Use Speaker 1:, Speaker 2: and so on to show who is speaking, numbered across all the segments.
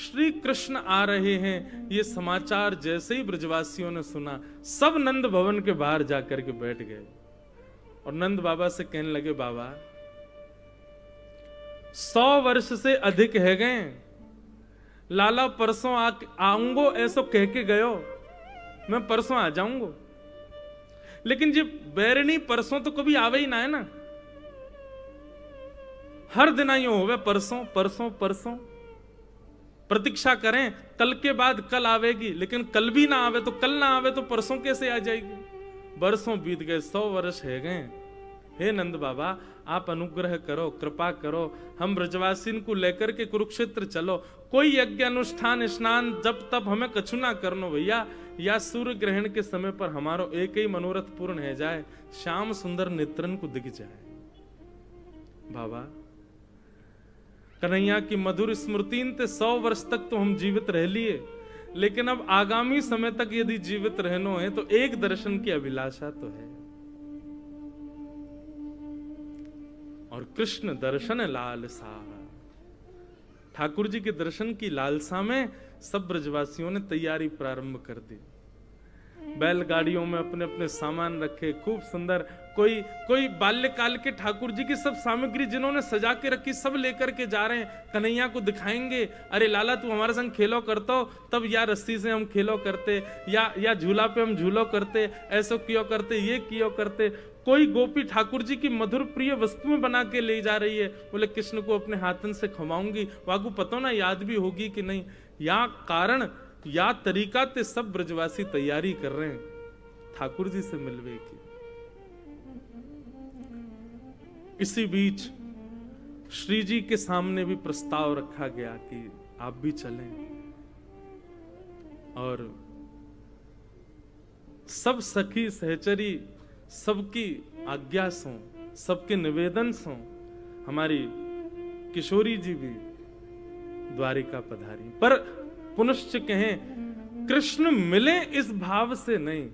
Speaker 1: श्री कृष्ण आ रहे हैं। ये समाचार जैसे ही ब्रजवासियों ने सुना, सब नंद भवन के बाहर जाकर के बैठ गए और नंद बाबा से कहने लगे, बाबा 100 वर्ष से अधिक है गए, लाला परसों आऊंगो ऐसो कह के गयो, मैं परसों आ जाऊंगो, लेकिन जी बैरनी परसों तो कभी आवे ही ना है ना, हर दिन आइयो होवे परसों परसों परसों, प्रतीक्षा करें कल के बाद कल आवेगी, लेकिन कल भी ना आवे तो कल ना आवे तो परसों कैसे आ जाएगी। बरसों बीत गए, 100 वर्ष है गए। हे नंद बाबा आप अनुग्रह करो, कृपा करो, हम ब्रजवासीन को लेकर के कुरुक्षेत्र चलो, कोई यज्ञ अनुष्ठान स्नान जब तब हमें कछु ना करनो भैया, या सूर्य ग्रहण के समय पर हमारो एक ही मनोरथ पूर्ण है जाए, श्याम सुंदर नेत्रन को दिख जाए। बाबा कन्हैया की मधुर स्मृतिन ते 100 वर्ष तक तो हम जीवित रह लिए, लेकिन अब आगामी समय तक यदि जीवित रहनो है तो एक दर्शन की अभिलाषा तो है। और कृष्ण दर्शन लालसा, ठाकुर जी के दर्शन की लालसा में सब ब्रजवासियों ने तैयारी प्रारंभ कर दी। बैलगाड़ियों में अपने अपने सामान रखे, खूब सुंदर, कोई बाल्यकाल के ठाकुर जी की सब सामग्री जिन्होंने सजा के रखी सब लेकर के जा रहे हैं, कन्हैया को दिखाएंगे। अरे लाला तू हमारे संग खेलो करतो, तब या रस्सी से हम खेलो करते, या झूला पे हम झूलो करते, ऐसो क्यों करते, ये क्यों करते। कोई गोपी ठाकुर जी की मधुर प्रिय वस्तुएं बना के ले जा रही है, बोले कृष्ण को अपने हाथन से खवाऊंगी, वागू पतो ना याद भी होगी कि नहीं। या कारण या तरीका ते सब ब्रजवासी तैयारी कर रहे हैं ठाकुर जी से मिलवे की। इसी बीच श्री जी के सामने भी प्रस्ताव रखा गया कि आप भी चलें, और सब सखी सहचरी सबकी आज्ञा सो, सबके निवेदन सो हमारी किशोरी जी भी द्वारिका पधारी। पर पुनश्च कहें कृष्ण मिले इस भाव से नहीं,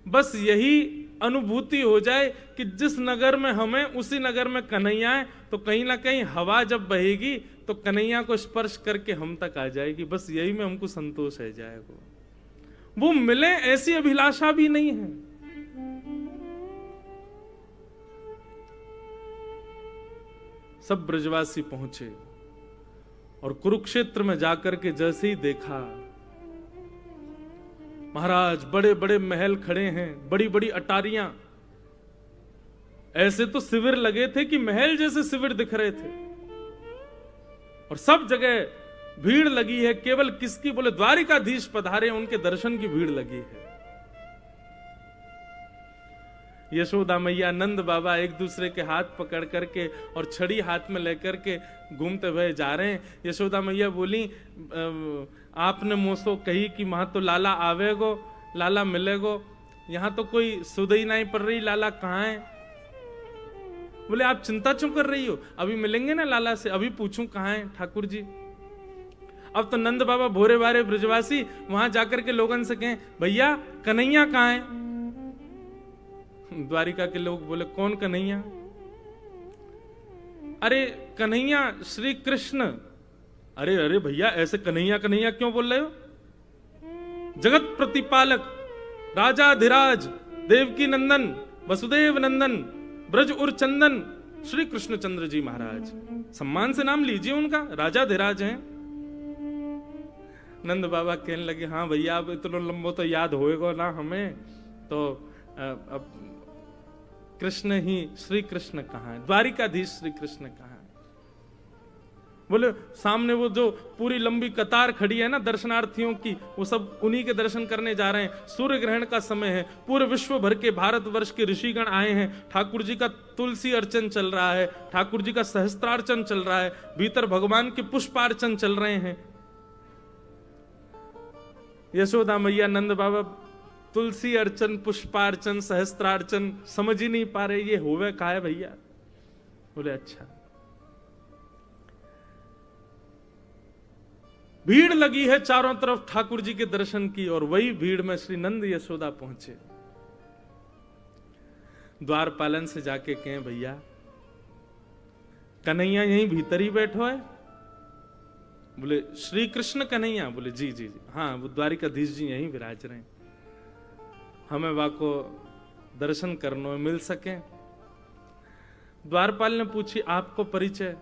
Speaker 1: बस यही अनुभूति हो जाए कि जिस नगर में हमें उसी नगर में कन्हैया है, तो कहीं ना कहीं हवा जब बहेगी तो कन्हैया को स्पर्श करके हम तक आ जाएगी, बस यही में हमको संतोष है जाएगा। वो मिले ऐसी अभिलाषा भी नहीं है। सब ब्रजवासी पहुंचे और कुरुक्षेत्र में जाकर के जैसे ही देखा, महाराज बड़े बड़े महल खड़े हैं, बड़ी बड़ी अटारियां, ऐसे तो शिविर लगे थे कि महल जैसे शिविर दिख रहे थे, और सब जगह भीड़ लगी है। केवल किसकी, बोले द्वारिकाधीश पधारे, उनके दर्शन की भीड़ लगी है। यशोदा मैया नंद बाबा एक दूसरे के हाथ पकड़ करके और छड़ी हाथ में लेकर के घूमते हुए जा रहे हैं। यशोदा मैया बोली, आपने मोसो कही कि वहां तो लाला आवेगो, लाला मिलेगो, यहां तो कोई सुध ही नहीं पड़ रही, लाला कहाँ है। बोले आप चिंता क्यों कर रही हो, अभी मिलेंगे ना लाला से, अभी पूछूं कहाँ है ठाकुर जी। अब तो नंद बाबा भोरे बारे ब्रजवासी वहां जाकर के लोगन से कहें, भैया कन्हैया कहाँ है। द्वारिका के लोग बोले, कौन कन्हैया। अरे कन्हैया श्री कृष्ण। अरे अरे भैया ऐसे कन्हैया कन्हैया क्यों बोल रहे हो। जगत प्रतिपालक, राजाधिराज, देवकी नंदन, वसुदेव नंदन, ब्रज उर चंदन, श्री कृष्णचंद्र जी महाराज, सम्मान से नाम लीजिए उनका, राजाधिराज हैं। नंद बाबा कहने लगे, हाँ भैया अब इतना लंबो तो याद होएगा ना हमें, तो अब कृष्ण ही, श्री कृष्ण कहाँ है, द्वारिकाधीश श्री कृष्ण कहाँ है। बोले सामने वो जो पूरी लंबी कतार खड़ी है ना दर्शनार्थियों की, वो सब उन्हीं के दर्शन करने जा रहे हैं। सूर्य ग्रहण का समय है, पूरे विश्व भर के भारतवर्ष के ऋषिगण आए हैं। ठाकुर जी का तुलसी अर्चन चल रहा है, ठाकुर जी का सहस्त्रार्चन चल रहा है, भीतर भगवान के पुष्पार्चन चल रहे हैं। यशोदा मैया नंद बाबा तुलसी अर्चन, पुष्पार्चन, सहस्त्रार्चन समझ ही नहीं पा रहे, ये होवे का है भैया। बोले अच्छा। भीड़ लगी है चारों तरफ ठाकुर जी के दर्शन की, और वही भीड़ में श्री नंद यशोदा पहुंचे। द्वारपालन से जाके कहें, भैया कन्हैया यहीं भीतर ही बैठो है। बोले श्री कृष्ण कन्हैया? बोले जी जी जी, हाँ वो द्वारिकाधीश जी यहीं विराज रहे हैं, हमें वाको दर्शन करनो मिल सके। द्वारपाल ने पूछी आपको परिचय?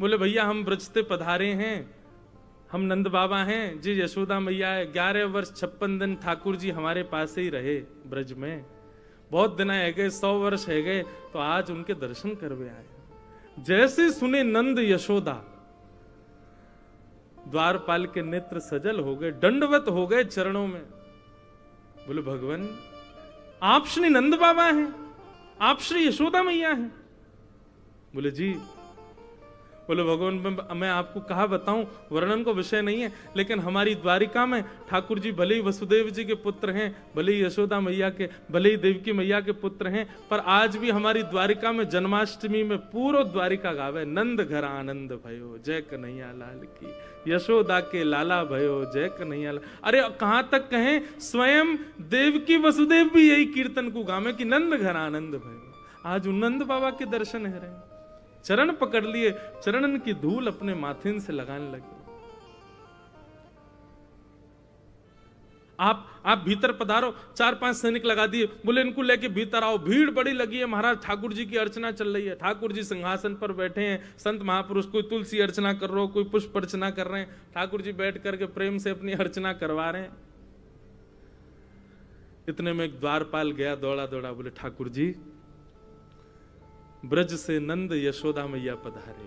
Speaker 1: बोले भैया हम ब्रजते पधारे हैं, हम नंद बाबा हैं जी, यशोदा मैया है, 11 वर्ष 56 दिन ठाकुर जी हमारे पास ही रहे ब्रज में, बहुत दिन है गए, 100 वर्ष है गए, तो आज उनके दर्शन करवे आए। जैसे सुने नंद यशोदा, द्वारपाल के नेत्र सजल हो गए, दंडवत हो गए चरणों में। बोले भगवान आप श्री नंद बाबा हैं, आप श्री यशोदा मैया हैं? बोले जी। बोले भगवान मैं आपको कहा बताऊं, वर्णन को विषय नहीं है, लेकिन हमारी द्वारिका में ठाकुर जी भले ही वसुदेव जी के पुत्र हैं, भले ही यशोदा मैया के, भले ही देवकी मैया के पुत्र हैं, पर आज भी हमारी द्वारिका में जन्माष्टमी में पूरा द्वारिका गावे, नंद घर आनंद भयो जय कन्हैया लाल की, यशोदा के लाला भयो जय कन्हैया लाल। अरे कहां तक कहें, स्वयं देवकी वसुदेव भी यही कीर्तन को गावे कि नंद घर आनंद भयो। आज नंद बाबा के दर्शन है रहे, चरण पकड़ लिए, चरणन की धूल अपने माथे से लगाने लगे। आप भीतर पधारो, 4-5 सैनिक लगा दिए, बोले इनको लेके भीतर आओ, भीड़ बड़ी लगी है महाराज, ठाकुर जी की अर्चना चल रही है, ठाकुर जी सिंहासन पर बैठे हैं, संत महापुरुष कोई तुलसी अर्चना कर रहे हो, कोई पुष्प अर्चना कर रहे हैं, ठाकुर जी बैठ करके प्रेम से अपनी अर्चना करवा रहे हैं। इतने में एक द्वारपाल गया दौड़ा दौड़ा, बोले ठाकुर जी ब्रज से नंद यशोदा मैया पधारे।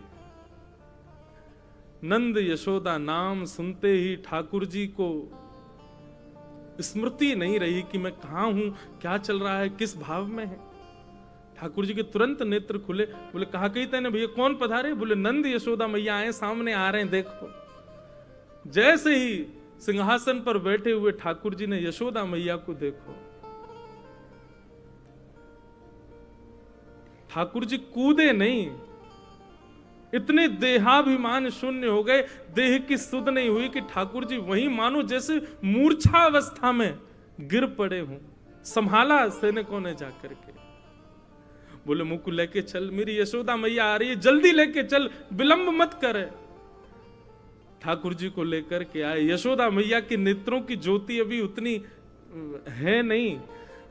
Speaker 1: नंद यशोदा नाम सुनते ही ठाकुर जी को स्मृति नहीं रही कि मैं कहां हूं, क्या चल रहा है, किस भाव में है। ठाकुर जी के तुरंत नेत्र खुले, बोले कहा कही तेने भैया, कौन पधारे? बोले नंद यशोदा मैया आए, सामने आ रहे हैं देखो। जैसे ही सिंहासन पर बैठे हुए ठाकुर जी ने यशोदा मैया को देखो, ठाकुर जी कूदे नहीं, इतने देहाभिमान शून्य हो गए, देह की सुध नहीं हुई कि ठाकुर जी वहीं मानो जैसे मूर्छा अवस्था में गिर पड़े हों। संभाला सैनिकों ने जाकर के, बोले मुंह को लेके चल, मेरी यशोदा मैया आ रही है, जल्दी लेके चल, विलंब मत करे। ठाकुर जी को लेकर के आए। यशोदा मैया के नेत्रों की ज्योति अभी उतनी है नहीं,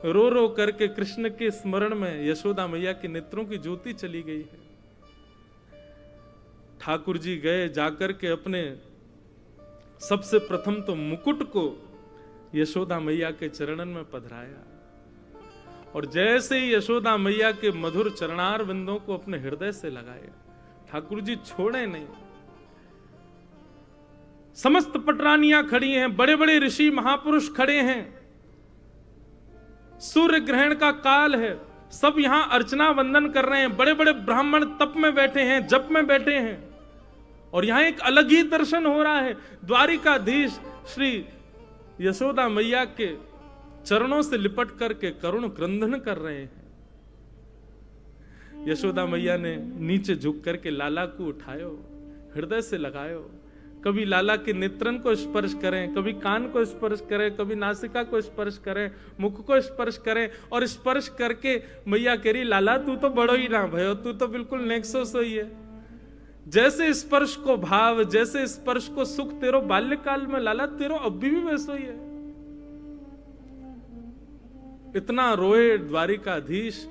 Speaker 1: रो रो करके कृष्ण के स्मरण में यशोदा मैया के नेत्रों की ज्योति चली गई है। ठाकुर जी गए, जाकर के अपने सबसे प्रथम तो मुकुट को यशोदा मैया के चरणन में पधराया, और जैसे ही यशोदा मैया के मधुर चरणार बिंदों को अपने हृदय से लगाया, ठाकुर जी छोड़े नहीं। समस्त पटरानियां खड़ी हैं, बड़े बड़े ऋषि महापुरुष खड़े हैं, सूर्य ग्रहण का काल है, सब यहां अर्चना वंदन कर रहे हैं, बड़े बड़े ब्राह्मण तप में बैठे हैं, जप में बैठे हैं, और यहां एक अलग ही दर्शन हो रहा है। द्वारिकाधीश श्री यशोदा मैया के चरणों से लिपट करके करुण क्रंदन कर रहे हैं। यशोदा मैया ने नीचे झुक करके लाला को उठायो, हृदय से लगायो, कभी लाला के नेत्रन को स्पर्श करें, कभी कान को स्पर्श करें, कभी नासिका को स्पर्श करें, मुख को स्पर्श करें, और स्पर्श करके मैया कह रही लाला तू तो बड़ो ही ना भयो, तू तो बिल्कुल नेक्सो सोई है। जैसे स्पर्श को भाव, जैसे स्पर्श को सुख तेरो बाल्यकाल में लाला, तेरो अभी भी वैसो ही है। इतना रोए द्वारिकाधीश।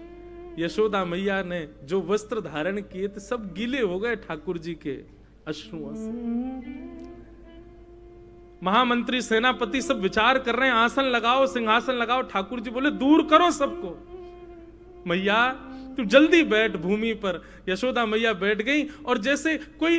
Speaker 1: यशोदा मैया ने जो वस्त्र धारण किए थे सब गीले हो गए ठाकुर जी के अश्रुओं से। महामंत्री सेनापति सब विचार कर रहे हैं, आसन लगाओ, सिंहासन लगाओ। ठाकुर जी बोले दूर करो सबको, मैया तू जल्दी बैठ भूमि पर। यशोदा मैया बैठ गई, और जैसे कोई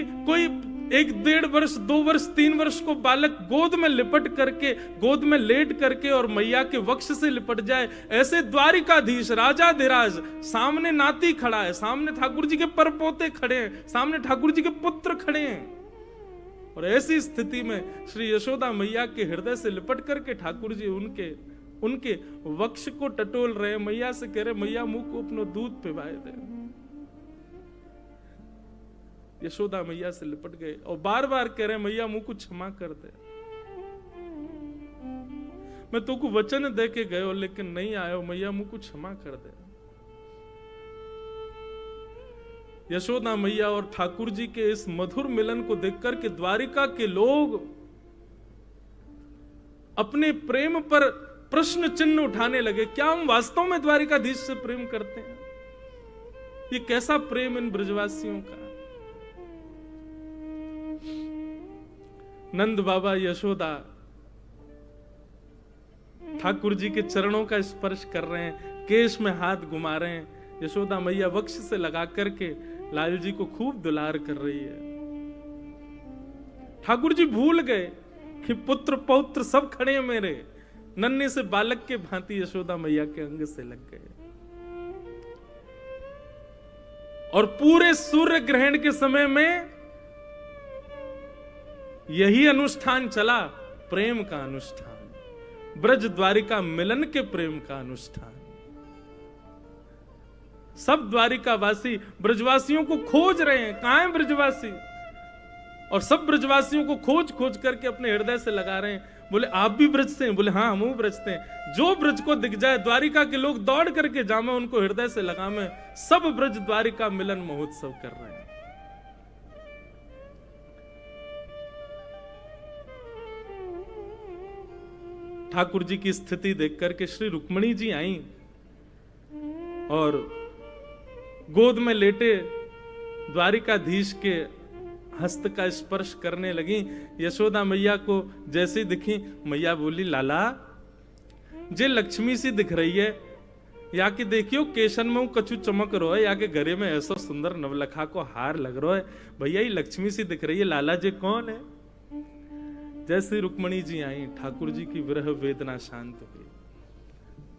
Speaker 1: 1-1.5 वर्ष 2 वर्ष 3 वर्ष को बालक गोद में लिपट करके, गोद में लेट करके और मैया के वक्ष से लिपट जाए, ऐसे द्वारिकाधीश राजाधिराज सामने नाती खड़ा है, सामने ठाकुर जी के परपोते खड़े हैं, सामने ठाकुर जी के पुत्र खड़े हैं, और ऐसी स्थिति में श्री यशोदा मैया के हृदय से लिपट करके ठाकुर जी उनके वक्ष को टटोल रहे, मैया से कह रहे मैया मुंह को अपना दूध पिवाए दे। यशोदा मैया से लिपट गए और बार बार कह रहे मैया मुंह को क्षमा कर दे, मैं तुमको वचन दे के गयो लेकिन नहीं आयो, मैया मुंह को क्षमा कर दे। यशोदा मैया और ठाकुर जी के इस मधुर मिलन को देखकर के द्वारिका के लोग अपने प्रेम पर प्रश्न चिन्ह उठाने लगे। क्या हम वास्तव में द्वारिकाधीश से प्रेम करते हैं? ये कैसा प्रेम इन ब्रजवासियों का? नंद बाबा यशोदा ठाकुर जी के चरणों का स्पर्श कर रहे हैं, केश में हाथ घुमा रहे हैं। यशोदा मैया वक्ष से लगा करके लाल जी को खूब दुलार कर रही है। ठाकुर जी भूल गए कि पुत्र पौत्र सब खड़े हैं मेरे, नन्हे से बालक के भांति यशोदा मैया के अंग से लग गए। और पूरे सूर्य ग्रहण के समय में यही अनुष्ठान चला, प्रेम का अनुष्ठान, ब्रज द्वारिका मिलन के प्रेम का अनुष्ठान। सब द्वारिकावासी ब्रजवासियों को खोज रहे हैं, कहां है ब्रजवासी? और सब ब्रजवासियों को खोज खोज करके अपने हृदय से लगा रहे हैं। बोले आप भी ब्रज से हैं? बोले हाँ हम ब्रज से हैं। जो ब्रज को दिख जाए द्वारिका के लोग दौड़ करके जामे, उनको हृदय से लगामे। सब ब्रज द्वारिका मिलन महोत्सव कर रहे हैं। ठाकुर जी की स्थिति देख करके श्री रुक्मणी जी आई और गोद में लेटे द्वारिकाधीश के हस्त का स्पर्श करने लगी। यशोदा मैया को जैसे दिखी, मैया बोली लाला जे लक्ष्मी सी दिख रही है, या कि देखियो केशन में कछु चमक रो है, या के घरे में ऐसा सुंदर नवलखा को हार लग रहा है, भैया ये लक्ष्मी सी दिख रही है, लाला जी कौन है? जैसे रुक्मणी जी आई, ठाकुर जी की विरह वेदना शांत हुई।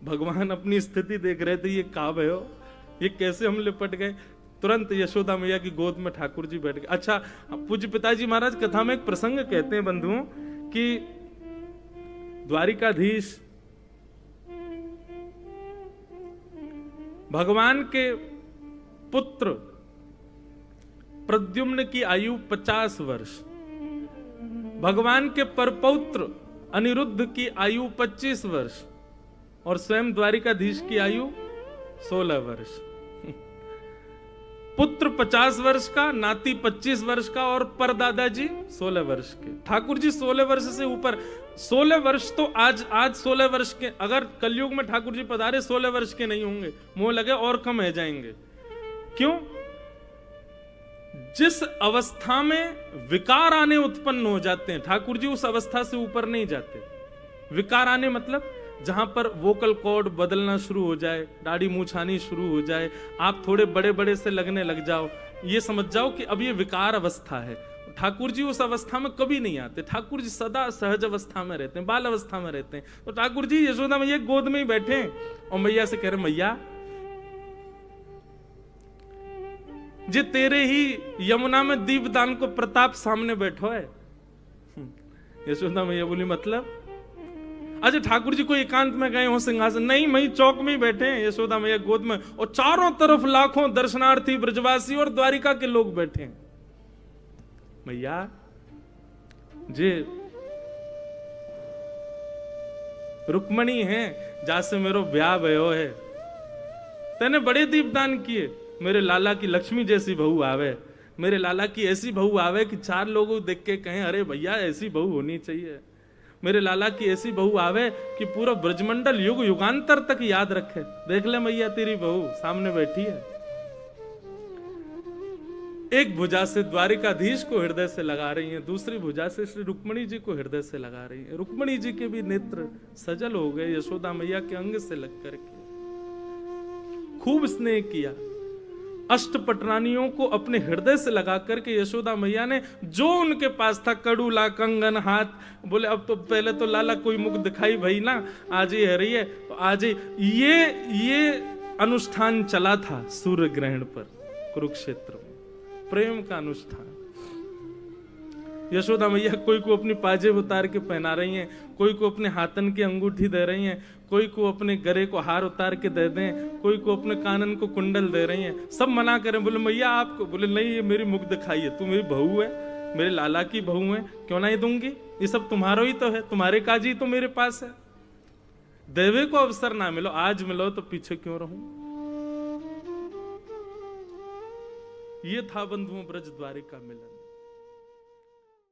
Speaker 1: भगवान अपनी स्थिति देख रहे थे, ये काब है हो, ये कैसे हम लिपट गए। तुरंत यशोदा मैया की गोद में ठाकुर जी बैठ गए। अच्छा, पूज्य पिताजी महाराज कथा में एक प्रसंग कहते हैं बंधुओं कि द्वारिकाधीश भगवान के पुत्र प्रद्युम्न की आयु 50 वर्ष, भगवान के परपौत्र अनिरुद्ध की आयु 25 वर्ष और स्वयं द्वारिकाधीश की आयु 16 वर्ष। पुत्र 50 वर्ष का, नाती 25 वर्ष का और परदादाजी 16 वर्ष के। ठाकुर जी 16 वर्ष से ऊपर। 16 वर्ष तो आज 16 वर्ष के, अगर कलयुग में ठाकुर जी पधारे 16 वर्ष के नहीं होंगे, मुंह लगे और कम रह जाएंगे। क्यों? जिस अवस्था में विकार आने उत्पन्न हो जाते हैं, ठाकुर जी उस अवस्था से ऊपर नहीं जाते। विकार आने मतलब जहां पर वोकल कॉर्ड बदलना शुरू हो जाए, दाढ़ी मूंछ आनी शुरू हो जाए, आप थोड़े बड़े बड़े से लगने लग जाओ, ये समझ जाओ कि अब ये विकार अवस्था है। ठाकुर जी उस अवस्था में कभी नहीं आते। ठाकुर जी सदा सहज अवस्था में रहते हैं, बाल अवस्था में रहते हैं। तो ठाकुर जी यशोदा मैया गोद में ही बैठे हैं और मैया से कह रहे, मैया जे तेरे ही यमुना में दीपदान को प्रताप सामने बैठो है। यशोदा मैया बोली मतलब? अच्छा, ठाकुर जी को एकांत में गए हो सिंहासन? नहीं, वही चौक में ही बैठे हैं यशोदा मैया गोद में, और चारों तरफ लाखों दर्शनार्थी ब्रजवासी और द्वारिका के लोग बैठे हैं। मैया जे रुक्मणी है जासे मेरो ब्याह भयो है, तेने बड़े दीपदान किए, मेरे लाला की लक्ष्मी जैसी बहू आवे, मेरे लाला की ऐसी बहू आवे कि 4 लोग देख के कहें अरे भैया ऐसी बहू होनी चाहिए। मेरे लाला की ऐसी बहू आवे कि पूरा ब्रजमंडल युग युगांतर तक याद रखे। देख ले मैया तेरी बहू सामने बैठी है। एक भुजा से द्वारिकाधीश को हृदय से लगा रही हैं, दूसरी भुजा से श्री रुक्मणी जी को हृदय से लगा रही हैं। रुक्मणी जी के भी नेत्र सजल हो गए यशोदा मैया के अंग से लग करके। खूब स्नेह किया। अष्टपटरानियों को अपने हृदय से लगा करके यशोदा मैया ने जो उनके पास था, कड़ूला, कंगन, हाथ, बोले अब तो पहले तो लाला कोई मुख दिखाई भाई ना, आज ही है रही है तो आज ही। ये अनुष्ठान चला था सूर्य ग्रहण पर कुरुक्षेत्र में, प्रेम का अनुष्ठान। यशोदा मैया कोई को अपनी पाजेब उतार के पहना रही हैं, कोई को अपने हाथन की अंगूठी दे रही हैं, कोई को अपने गले को हार उतार के दे दें, कोई को अपने कानन को कुंडल दे रही हैं। सब मना करें, बोले मैया आपको, बोले नहीं ये मेरी मुख दिखाई है, तू मेरी बहू है, मेरे लाला की बहू है, क्यों नहीं दूंगी, ये सब तुम्हारा ही तो है, तुम्हारे काज ही तो मेरे पास है। देवे को अवसर ना मिलो, आज मिलो तो पीछे क्यों रहूं। ये था बंधुओं ब्रज द्वारिका मिलन।